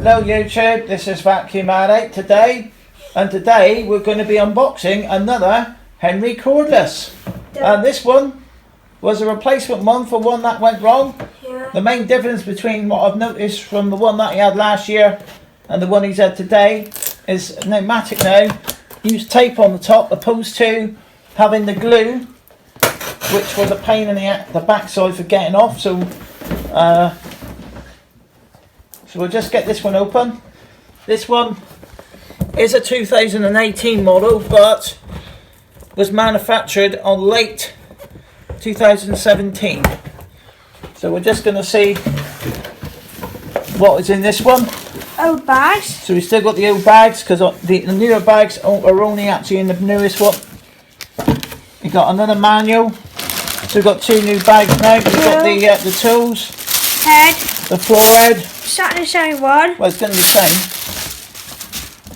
Hello YouTube, this is Numatic today, and today we're going to be unboxing another Henry Cordless. And this one was a replacement one for one that went wrong. Yeah. The main difference between what I've noticed from the one that he had last year and the one he's had today is Numatic now use tape on the top opposed to having the glue, which was a pain in the backside for getting off. So we'll just get this one open. This one is a 2018 model, but was manufactured on late 2017. So we're just going to see what is in this one. Old bags. So we've still got the old bags, because the newer bags are only actually in the newest one. We've got another manual. So we've got two new bags now. We've got the tools, Head. the floor head. Exactly the same one. Well, it's going to be the same.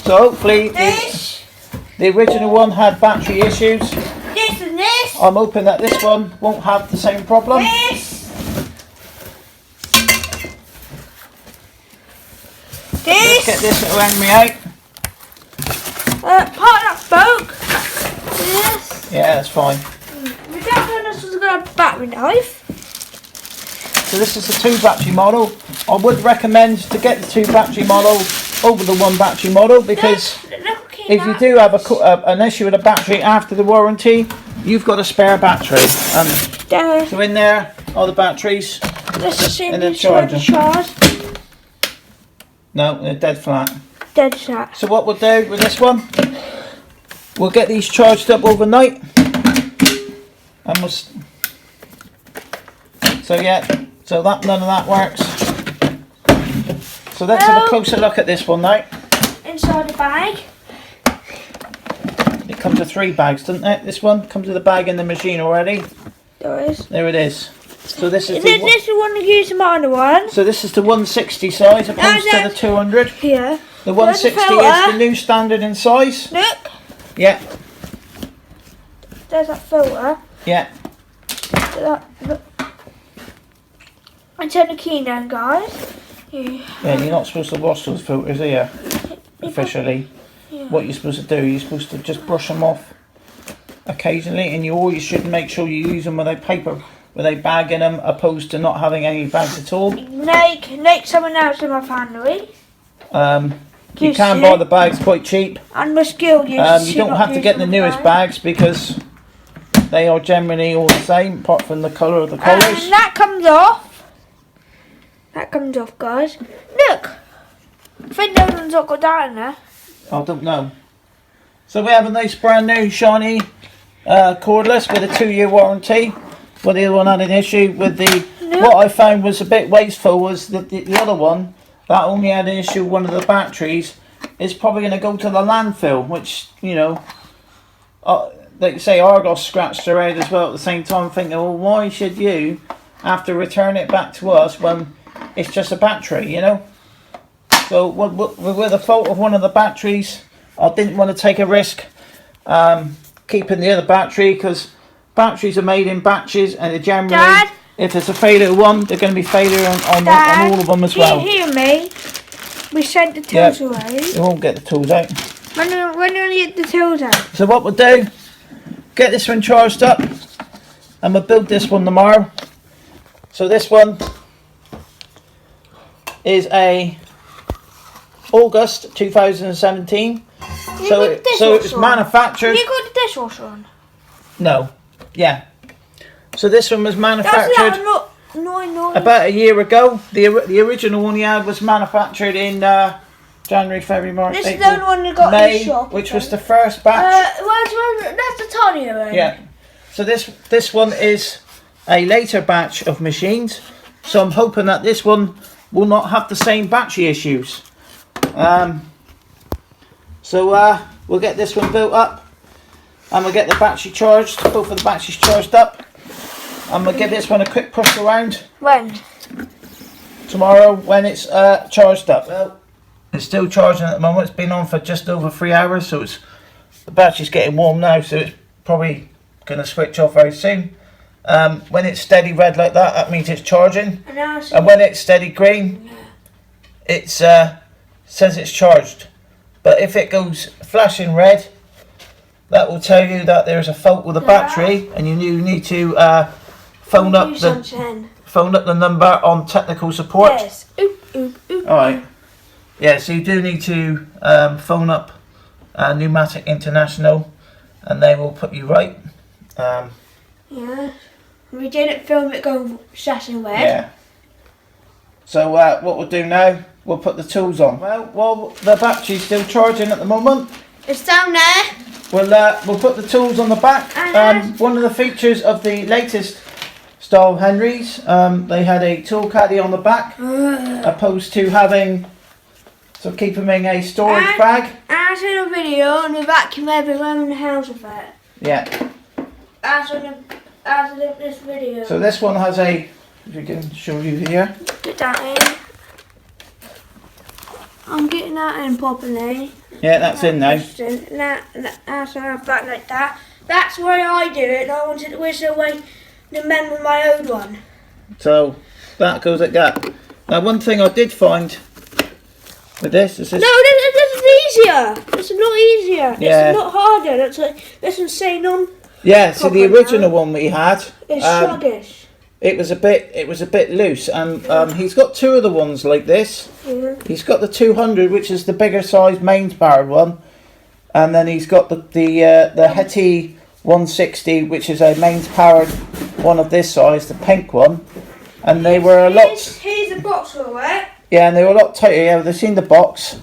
So hopefully the original one had battery issues. This and this. I'm hoping that this one won't have the same problem. This. Let's get this little Henry out. Part that spoke. This. Yeah, that's fine. We don't know this was going to have a battery knife. So this is the 2 battery model. I would recommend to get the 2 battery model over the 1 battery model, because if you do have an issue with a battery after the warranty, you've got a spare battery. So in there are the batteries and the charger. No, they're dead flat. Dead flat. So what we'll do with this one, we'll get these charged up overnight, and we'll. So yeah. So that none of that works. So let's have a closer look at this one now. Inside the bag. It comes with 3 bags, doesn't it? This one comes with a bag in the machine already. There is. There it is. So this is this is one to use the minor one. So this is the 160 size opposed to the 200. Here. The 160 is the new standard in size. Look. Yeah. There's that filter. Yeah. Look. I turn the key down, guys. Yeah, you're not supposed to wash those filters, are you? Officially. Yeah. What you're supposed to do, you're supposed to just brush them off occasionally, and you always should make sure you use them with a bag in them, opposed to not having any bags at all. Make someone else in my family. You can buy the bags quite cheap. And my skill you don't have to get the newest bags, because they are generally all the same, apart from the colour of the collars. And that comes off. That comes off, guys. Look! I think those ones not got that in there. I don't know. So we have a nice brand new shiny cordless with a 2-year warranty. Well, the other one had an issue with the... What I found was a bit wasteful was that the other one, that only had an issue with one of the batteries, is probably going to go to the landfill, which, you know, like you say, Argos scratched their head as well at the same time, thinking, well, why should you have to return it back to us when it's just a battery, you know? So with the fault of one of the batteries, I didn't want to take a risk keeping the other battery, because batteries are made in batches, and they're generally, if there's a failure of one, they're going to be failure on all of them as well. Do you hear me? We sent the tools away. We won't get the tools out. When do we get the tools out? So what we'll do, get this one charged up, and we'll build this one tomorrow. So this one is a August 2017. So it was manufactured. You got the dishwasher on? No. Yeah. So this one was manufactured about a year ago. The original one he had was manufactured in January, February, March, April, This is the only one you got May, in the shop, which was the first batch. That's the tinier one. Yeah. So this one is a later batch of machines. So I'm hoping that this one will not have the same battery issues. We'll get this one built up, and we'll get the battery charged, both of the batteries charged up, and we'll give this one a quick push around. When? tomorrow when it's charged up. Well, it's still charging at the moment. It's been on for just over 3 hours, so the battery's getting warm now, so it's probably going to switch off very soon. When it's steady red like that, that means it's charging, and when it's steady green, it says it's charged. But if it goes flashing red, that will tell you that there's a fault with the battery, and you need to phone up the number on technical support. Yes. Oop, oop, oop. All right. Yeah, so you do need to phone up Numatic International, and they will put you right. Yeah. We didn't film it going flashing red. Yeah. So what we'll do now, we'll put the tools on. Well, the battery's still charging at the moment. It's down there. We'll put the tools on the back. One of the features of the latest style Henrys, they had a tool caddy on the back, opposed to having keep them in a storage bag. I seen a video and they vacuum everywhere in the house with it. Yeah. As this video. So this one has a, if you can show you here. Get that in. I'm getting that in properly. Yeah, that's in now. That's that like that. That's why I do it. I wanted to wish away the men with my old one. So that goes like that. Now, one thing I did find with this is this. No, this is easier. It's a lot easier. Yeah. It's a lot harder. That's like this one's saying on. Yeah. So the original one we had. It's sluggish. It was a bit loose, and he's got two of the ones like this. Yeah. He's got the 200, which is the bigger size mains powered one, and then he's got the Hetty 160, which is a mains powered one of this size, the pink one, and they were a lot. Here's the box for it. Yeah, and they were a lot tighter. Yeah, they've seen the box.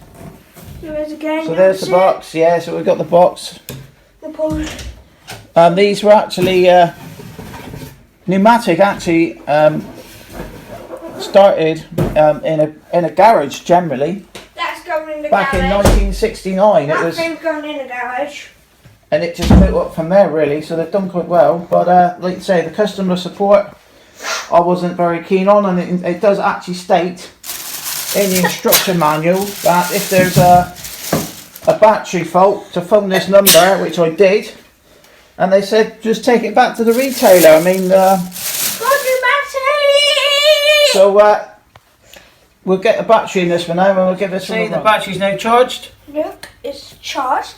There's again. So there's the box. Yeah, so we've got the box. The polish. These were actually. Numatic actually started in a garage generally. That's going in the back garage. in 1969. That thing's going in the garage. And it just built up from there really. So they've done quite well. But like I say, the customer support I wasn't very keen on, and it does actually state in the instruction manual that if there's a battery fault, to phone this number, which I did. And they said, just take it back to the retailer. I mean, so we'll get the battery in this one now, and we'll give this one a run. The battery's now charged. Look, it's charged.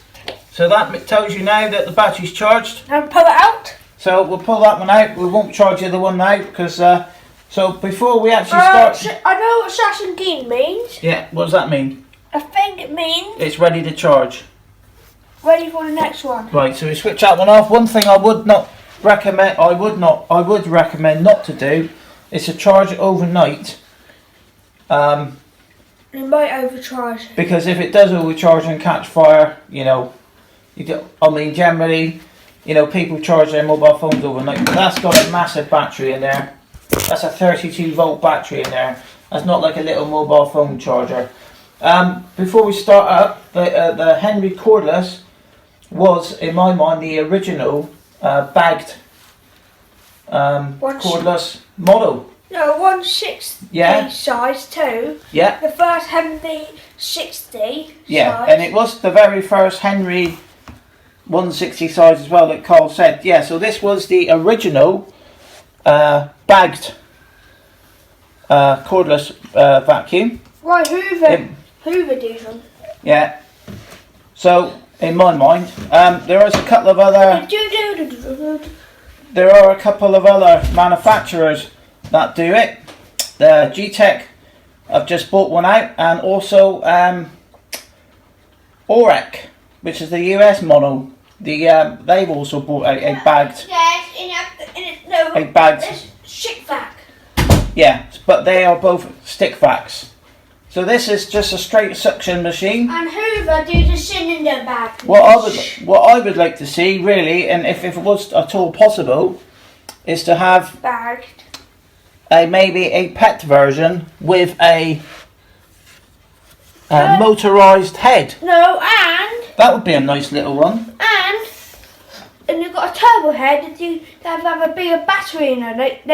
So that tells you now that the battery's charged. Now pull it out. So we'll pull that one out. We won't charge the other one now, because so before we actually start. I know what Sash Keen means. Yeah, what does that mean? I think it means it's ready to charge. Ready for the next one. Right, so we switch that one off. One thing I would recommend not to do is to charge it overnight. It might overcharge. Because if it does overcharge and catch fire, generally, people charge their mobile phones overnight. But that's got a massive battery in there. That's a 32 volt battery in there. That's not like a little mobile phone charger. Before we start up, the Henry Cordless was, in my mind, the original bagged cordless model. No, 160 size too. Yeah. The first Henry 60 yeah, size. and it was the very first Henry 160 size as well, like Carl said. Yeah, so this was the original bagged cordless vacuum. Right, Hoover did them. Yeah. So, in my mind, there is a couple of other. There are a couple of other manufacturers that do it. The G-Tech, I've just bought one out, and also Orec, which is the US model. They've also bought a bagged. Yes, a bagged. Stick vac. Yeah, but they are both stick vacs. So this is just a straight suction machine. And Hoover do the cylinder bag. What I would like to see, really, and if it was at all possible, is to have bagged. Maybe a pet version with a motorised head. No, and that would be a nice little one. And you've got a turbo head that you have a bigger battery in it,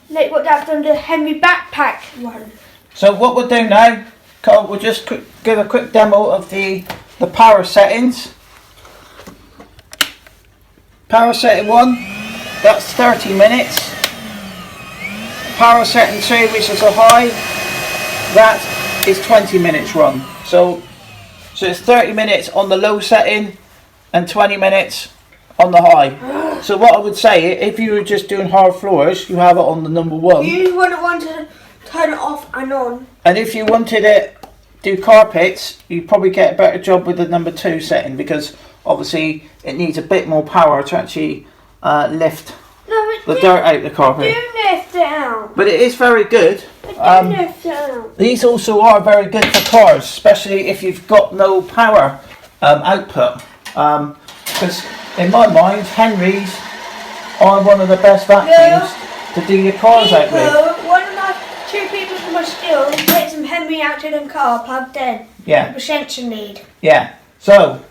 like what they've done the Henry backpack one. So what we'll do now, Carl, we'll just give a quick demo of the power settings. Power setting 1, that's 30 minutes. Power setting 2, which is a high, that is 20 minutes run. So it's 30 minutes on the low setting and 20 minutes on the high. So what I would say, if you were just doing hard floors, you have it on the number 1. You wouldn't want to turn it off and on. And if you wanted it do carpets, you'd probably get a better job with the number 2 setting, because obviously it needs a bit more power to actually lift the dirt out the carpet. Do lift it out. But it is very good. Lift it out. These also are very good for cars, especially if you've got no power output. Because in my mind, Henry's are one of the best vacuums to do your cars out with. One of my 2 people from my school takes some Henry out to them car plugged in. Yeah. Percentage need. Yeah. So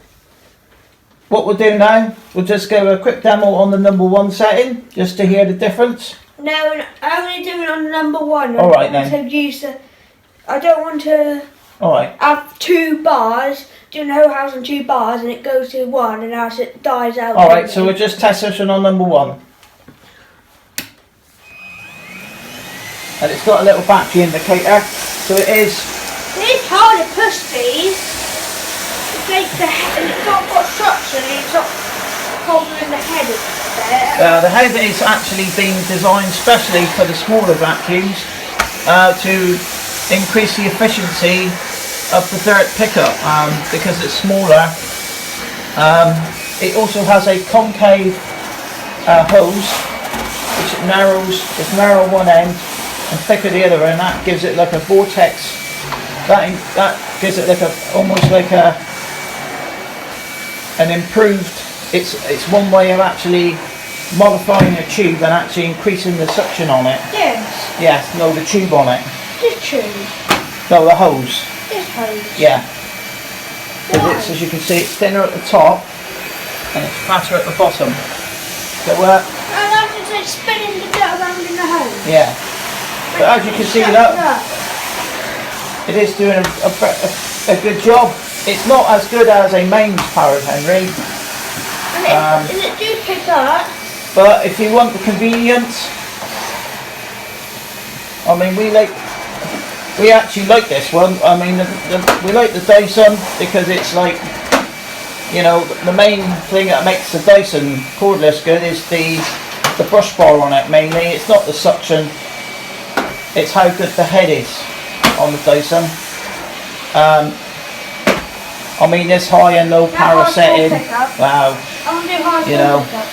what we'll do now, we'll just go a quick demo on the number 1 setting, just to hear the difference. No, I'm only doing it on the number 1. All right then. I don't want to All right. have 2 bars, doing the whole house on 2 bars, and it goes to 1, and as it dies out. All right. So we'll just test this one on number 1. And it's got a little battery indicator, so it is. It's hard to push these. It's not got structure, and it's not covering the head of it. The head is actually been designed specially for the smaller vacuums to increase the efficiency of the dirt pickup, because it's smaller. It also has a concave hose, which it's narrow one end and thicker the other, and that gives it like a vortex. That gives it like almost like an improved. It's one way of actually modifying a tube and actually increasing the suction on it. Yes. Yes, no, the tube on it. This tube. No, the hose. This hose. Yeah. Because as you can see, it's thinner at the top and it's fatter at the bottom. So and that's just like spinning the dirt around in the hose. yeah. But as you can see, it is doing a good job. It's not as good as a mains powered Henry. And it do pick up. But if you want the convenience, I mean, we actually like this one. I mean, we like the Dyson because it's like, you know, the main thing that makes the Dyson cordless good is the brush bar on it mainly. It's not the suction, it's how good the head is on the Dyson. I mean, this high and low power setting, wow, I'm gonna do hard you know. pickup.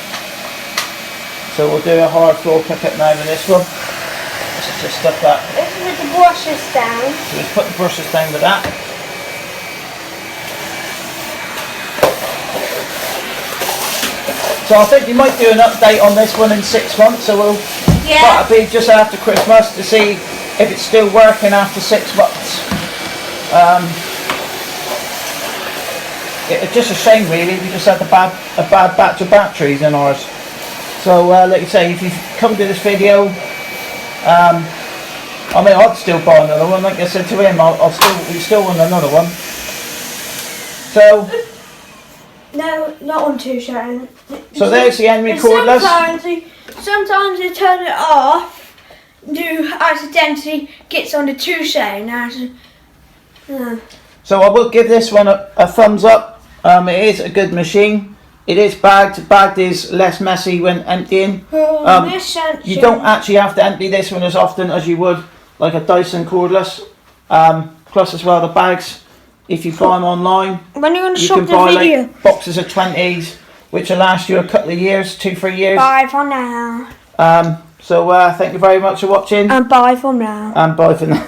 So we'll do a hard floor pickup now with this one. Let's just stuff that. This is with the brushes down. So let's put the brushes down with that. So I think we might do an update on this one in 6 months, so we'll that'll be just after Christmas to see if it's still working after 6 months. It's just a shame really, we just had a bad batch of batteries in ours. So like you say, if you come to this video, I mean, I'd still buy another one. Like I said to him, we still want another one. So no, not on 2 Sharon. So there's the Henry cordless. Sometimes you turn it off, do accidentally gets on the 2 Sharon. So I will give this one a thumbs up. It is a good machine. It is bagged. Bagged is less messy when emptying. You don't actually have to empty this one as often as you would like a Dyson cordless. Plus as well the bags, if you buy them online, when are you going to you shop can the buy video? like boxes of 20s, which will last you a couple of years, 2-3 years. Bye for now. So thank you very much for watching. And bye for now. And bye for now.